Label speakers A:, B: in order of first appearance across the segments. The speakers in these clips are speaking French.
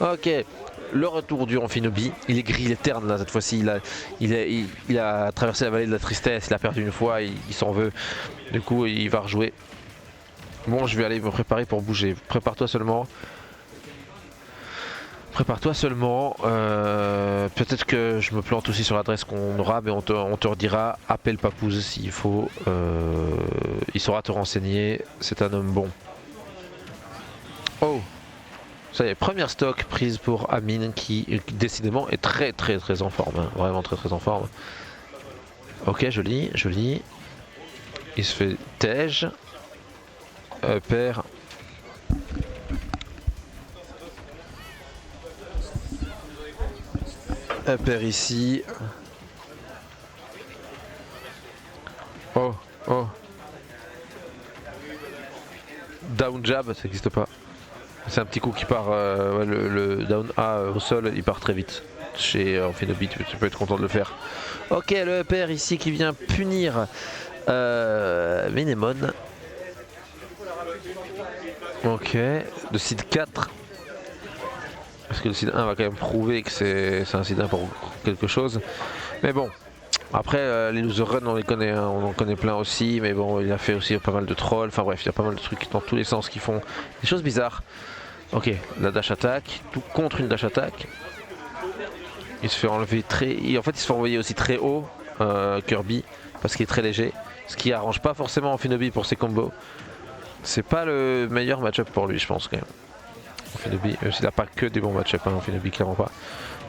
A: Ok, le retour du Amphinobi. Il est gris, il est terne là cette fois-ci. Il a traversé la vallée de la tristesse, il a perdu une fois, il s'en veut. Du coup, il va rejouer. Bon, je vais aller me préparer pour bouger. Prépare-toi seulement. Prépare-toi seulement. Peut-être que je me plante aussi sur l'adresse qu'on aura, mais on te redira. Appelle Papouze s'il faut. Il saura te renseigner. C'est un homme bon. Oh! Ça y est, première stock prise pour Amine qui décidément est très en forme, hein. Vraiment très en forme. Ok, joli. Il se fait tège. Père. Père ici. Oh. Down jab, ça n'existe pas. C'est un petit coup qui part, ouais, le down A au sol, il part très vite. Chez Amphinobi, tu peux être content de le faire. Ok, le père ici qui vient punir Minemon. Ok, le seed 4. Parce que le seed 1 va quand même prouver que c'est un seed 1 pour quelque chose. Mais bon, après les loser runs on les connaît, hein, on en connaît plein aussi. Mais bon, il a fait aussi pas mal de trolls. Enfin bref, il y a pas mal de trucs dans tous les sens qui font des choses bizarres. Ok, la dash attack, tout contre une dash attack. Il se fait enlever en fait il se fait envoyer aussi très haut Kirby parce qu'il est très léger. Ce qui arrange pas forcément Amphinobi pour ses combos. C'est pas le meilleur match-up pour lui je pense quand même. Amphinobi, il n'a pas que des bons match-up, hein, Amphinobi clairement pas.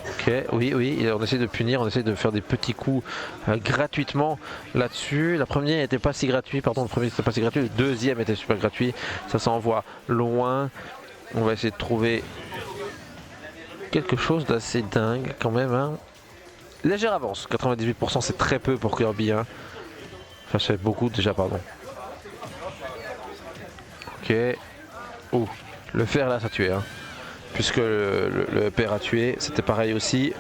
A: Ok, oui, on essaie de punir, on essaie de faire des petits coups gratuitement là-dessus. La première n'était pas si gratuit, pardon, le premier n'était pas si gratuit, le deuxième était super gratuit. Ça s'envoie loin. On va essayer de trouver quelque chose d'assez dingue quand même, hein. Légère avance, 98% c'est très peu pour Kirby, hein. Enfin c'est beaucoup déjà, pardon. Ok. Oh, le fer là ça tuait, hein. Puisque le père a tué, c'était pareil aussi.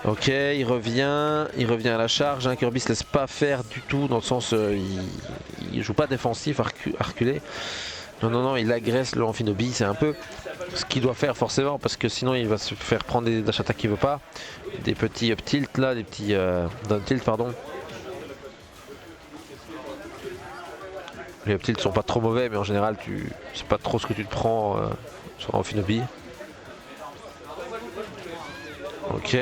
A: Ok, il revient à la charge, hein. Kirby se laisse pas faire du tout, dans le sens il joue pas défensif à reculer. Non, il agresse le Amphinobi, c'est un peu ce qu'il doit faire forcément, parce que sinon il va se faire prendre des dash attack qu'il veut pas. Des petits up tilt là, des petits down tilt pardon. Les up tilt sont pas trop mauvais, mais en général tu sais pas trop ce que tu te prends sur Amphinobi. Ok.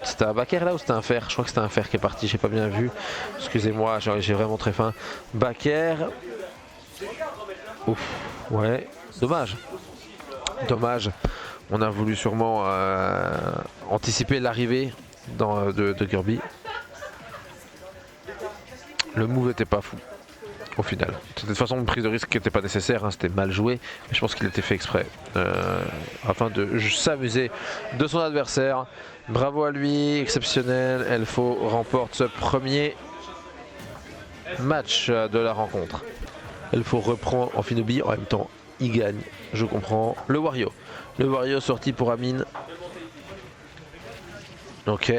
A: C'était un backer là ou c'était un fer? Je crois que c'était un fer qui est parti, j'ai pas bien vu. Excusez-moi, j'ai vraiment très faim. Backer. Ouf, ouais, dommage. On a voulu sûrement anticiper l'arrivée de Kirby. Le move était pas fou au final. De toute façon, une prise de risque qui n'était pas nécessaire, hein, c'était mal joué, mais je pense qu'il était fait exprès afin de s'amuser de son adversaire. Bravo à lui, exceptionnel. Elfo remporte ce premier match de la rencontre. Elfo reprend Amphinobi, en même temps il gagne, je comprends. Le Wario sorti pour Amine. Ok.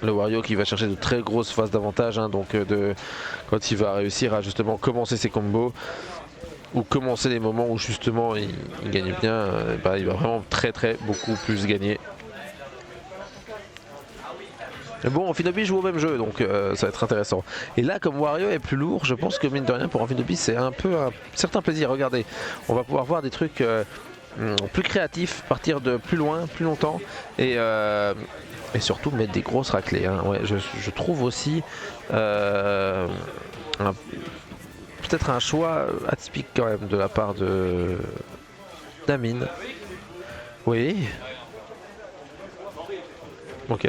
A: Le Wario qui va chercher de très grosses phases d'avantage, hein, donc quand il va réussir à justement commencer ses combos ou commencer les moments où justement il gagne bien, il va vraiment beaucoup plus gagner. Mais bon, Amphinobi joue au même jeu, donc ça va être intéressant. Et là, comme Wario est plus lourd, je pense que mine de rien pour Amphinobi c'est un peu un certain plaisir. Regardez, on va pouvoir voir des trucs plus créatifs, partir de plus loin, plus longtemps, et surtout mettre des grosses raclées, hein. Ouais, je trouve aussi peut-être un choix atypique quand même de la part d'Amine. Oui. Ok.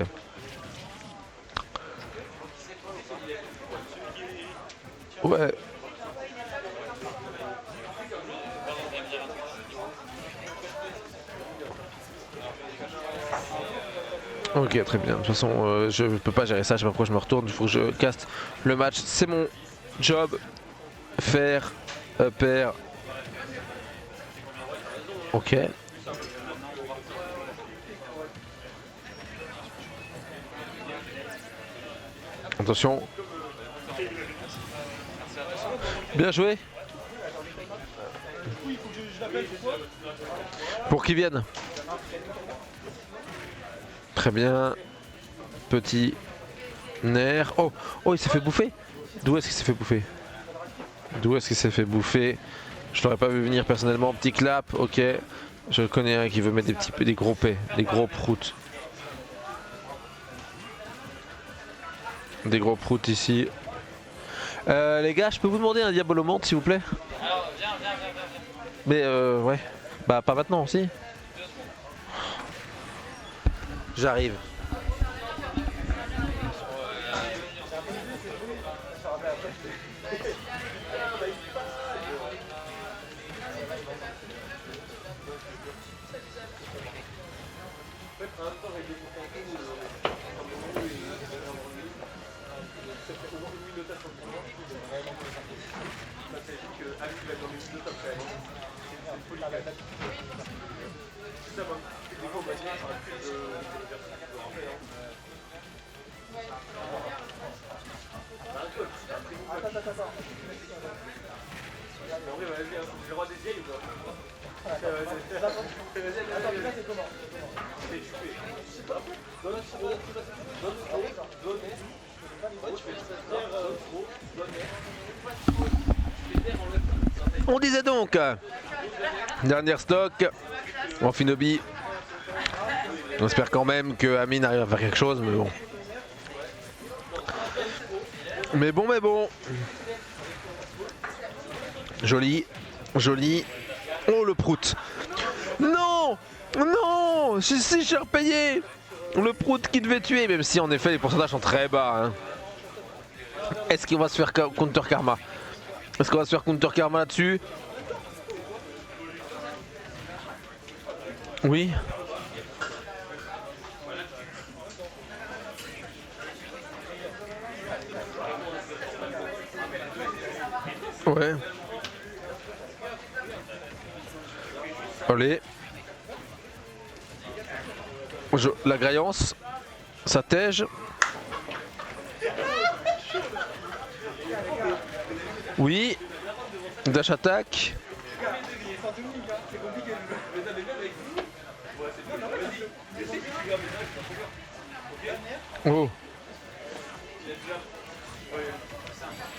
A: Ouais. Ok, très bien. De toute façon, je peux pas gérer ça. Je sais pas pourquoi je me retourne. Il faut que je caste le match. C'est mon job. Faire pair. Ok. Attention. Bien joué. Pour qu'ils viennent. Très bien. Petit nerf. Oh, oh, il s'est fait bouffer. D'où est-ce qu'il s'est fait bouffer? D'où est-ce qu'il s'est fait bouffer? Je l'aurais pas vu venir personnellement. Petit clap, ok. Je connais un qui veut mettre des gros P, des gros proutes. Des gros proutes ici. Les gars, je peux vous demander un diabolomante s'il vous plaît?
B: Alors, viens.
A: Mais ouais. Bah pas maintenant, si. J'arrive. On disait donc, dernière stock, Amphinobi. On espère quand même que Amine arrive à faire quelque chose, mais bon. Mais bon. Joli, joli. Oh le prout. Non, non, j'ai si cher payé. Le prout qui devait tuer, même si en effet les pourcentages sont très bas. Hein. Est-ce qu'on va se faire counter karma? Est-ce qu'on va se faire counter karma là-dessus? Oui. Ouais. Allez. La graillance. Ça tège. Oui. Dash attack. Oh.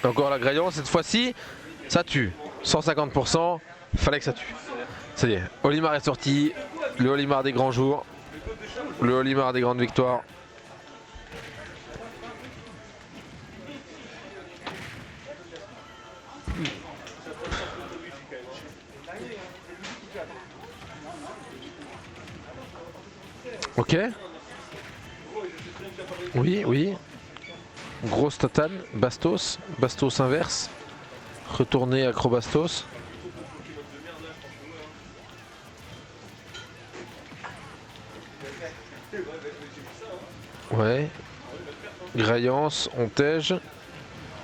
A: Encore la graillance cette fois-ci. Ça tue. 150%. Fallait que ça tue. Ça y est. Olimar est sorti. Le Olimar des grands jours. Le Olimar des grandes victoires. Ok. Oui, oui. Grosse tatane. Bastos. Bastos inverse. Retourner Acrobastos. Ouais. Graillance, on tège.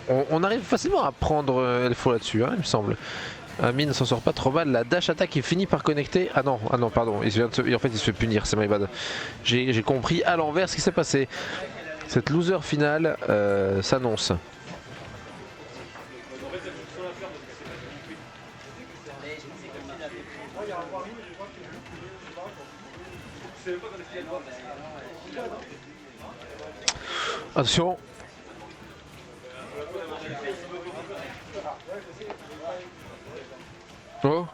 A: On arrive facilement à prendre Elfo là-dessus, hein, il me semble. Amine s'en sort pas trop mal. La dash attack est finie par connecter. Ah non, pardon. En fait, il se fait punir, c'est my bad. J'ai compris à l'envers ce qui s'est passé. Cette loser finale s'annonce. Attention. Oh.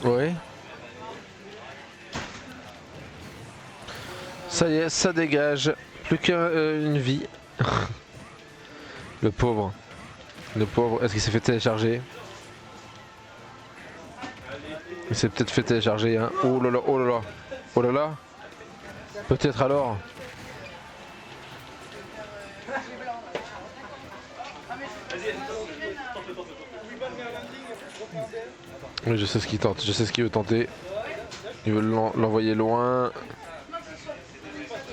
A: Ouais. Ça y est, ça dégage. Plus qu'une vie. Le pauvre. Le pauvre. Est-ce qu'il s'est fait télécharger? Il s'est peut-être fait télécharger. Hein. Oh là là, oh là là. Oh là là. Peut-être alors. Oui, je sais ce qu'il tente, je sais ce qu'il veut tenter. Il veut l'envoyer loin.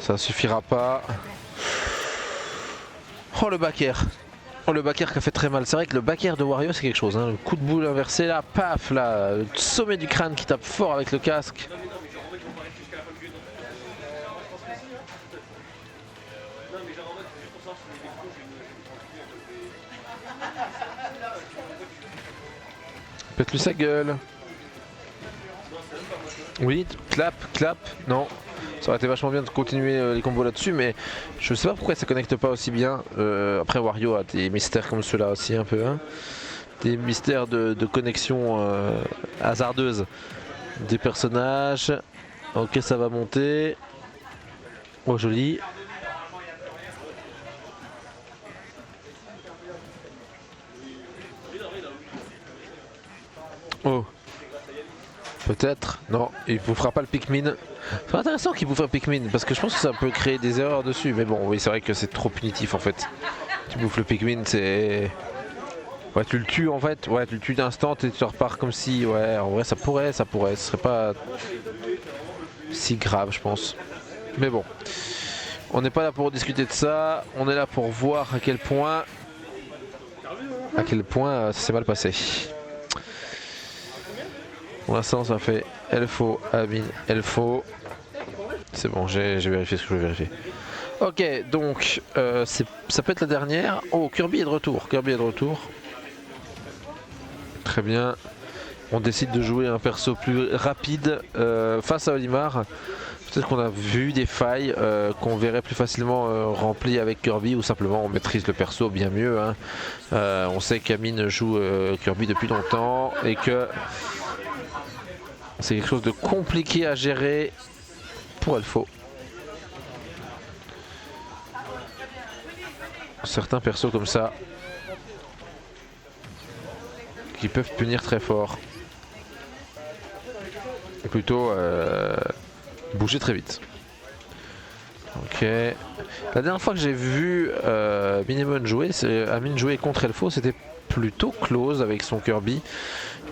A: Ça suffira pas. Oh le backer. Oh le backer qui a fait très mal. C'est vrai que le backer de Wario c'est quelque chose. Hein. Le coup de boule inversé là, paf là. Le sommet du crâne qui tape fort avec le casque. Pète-lui sa gueule. Oui, clap, clap, non. Ça aurait été vachement bien de continuer les combos là-dessus, mais je sais pas pourquoi ça connecte pas aussi bien. Après Wario a des mystères comme ceux-là aussi un peu, hein. Des mystères de connexion hasardeuse des personnages. Ok, ça va monter. Oh, joli. Oh. Peut-être. Non, il vous fera pas le Pikmin. C'est intéressant qu'il vous fasse un Pikmin parce que je pense que ça peut créer des erreurs dessus. Mais bon, oui, c'est vrai que c'est trop punitif en fait. Tu bouffes le Pikmin, c'est. Ouais, tu le tues en fait. Ouais, tu le tues d'instant et tu repars comme si. Ouais, en vrai, ça pourrait. Ce serait pas si grave, je pense. Mais bon. On n'est pas là pour discuter de ça. On est là pour voir à quel point. Ça s'est mal passé. Pour l'instant ça fait Elfo, Amine, Elfo. C'est bon, j'ai vérifié ce que je veux vérifier. Ok, donc ça peut être la dernière. Oh, Kirby est de retour. Très bien. On décide de jouer un perso plus rapide face à Olimar. Peut-être qu'on a vu des failles qu'on verrait plus facilement remplies avec Kirby, ou simplement on maîtrise le perso bien mieux, hein. On sait qu'Amine joue Kirby depuis longtemps et que c'est quelque chose de compliqué à gérer pour Elfo. Certains persos comme ça qui peuvent punir très fort. Et plutôt bouger très vite. Ok. La dernière fois que j'ai vu Minimon jouer, Amine jouer contre Elfo, c'était plutôt close avec son Kirby.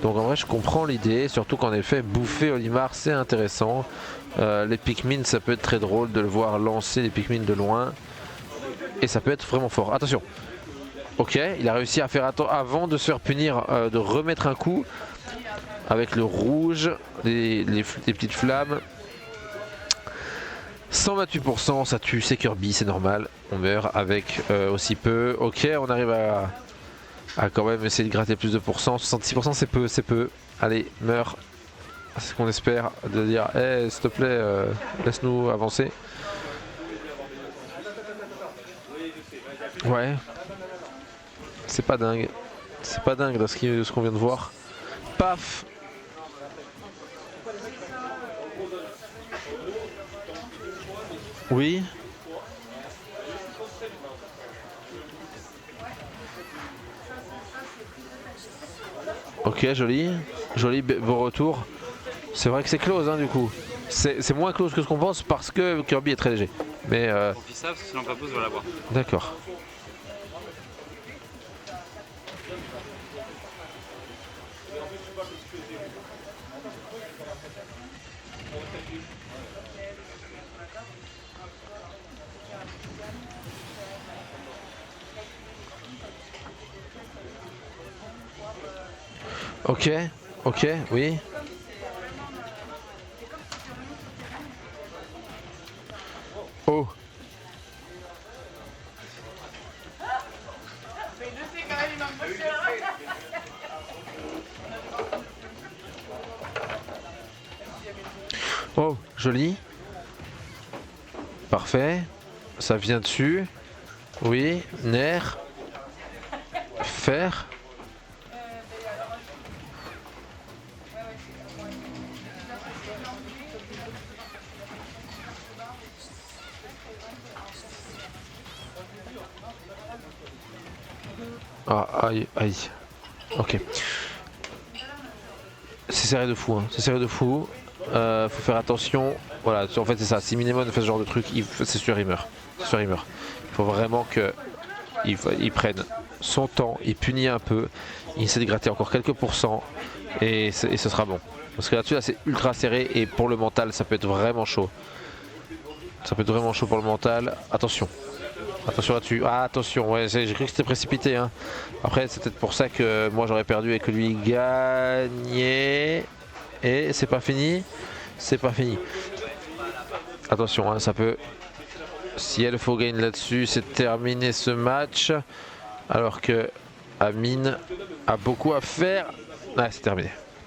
A: Donc en vrai je comprends l'idée, surtout qu'en effet bouffer Olimar c'est intéressant. Les Pikmin, ça peut être très drôle de le voir lancer les Pikmin de loin. Et ça peut être vraiment fort. Attention. Ok, il a réussi à faire avant de se faire punir, de remettre un coup. Avec le rouge, les petites flammes. 128%, ça tue, c'est Kirby, c'est normal. On meurt avec aussi peu. Ok, on arrive à quand même essayer de gratter plus de pourcents. 66% c'est peu. Allez, meurs. C'est ce qu'on espère, de dire hey, s'il te plaît, laisse-nous avancer. Ouais. C'est pas dingue. C'est pas dingue de ce qu'on vient de voir. Paf. Oui. Ok, joli. Joli beau retour. C'est vrai que c'est close, hein, du coup. C'est moins close que ce qu'on pense parce que Kirby est très léger. Mais
B: ça, sinon pas pouce va l'avoir.
A: D'accord. Ok, ok, oui. Oh. Oh, joli. Parfait. Ça vient dessus. Oui, nerf. Fer. Ah, aïe, aïe. Ok. C'est serré de fou, hein. C'est serré de fou. Faut faire attention. Voilà, en fait c'est ça. Si Minimon fait ce genre de truc, c'est sûr il meurt. C'est sûr il meurt. Il faut vraiment qu'il prenne son temps, il punit un peu, il essaie de gratter encore quelques pourcents et ce sera bon. Parce que là-dessus là, c'est ultra serré et pour le mental ça peut être vraiment chaud. Ça peut être vraiment chaud pour le mental. Attention. Attention là-dessus. Ah, attention, ouais, j'ai cru que c'était précipité, hein. Après, c'est peut-être pour ça que moi j'aurais perdu et que lui gagnait. Et c'est pas fini. C'est pas fini. Attention, hein, ça peut. Si Elfo gagne là-dessus, c'est terminé ce match. Alors que Amine a beaucoup à faire. Ouais, c'est terminé.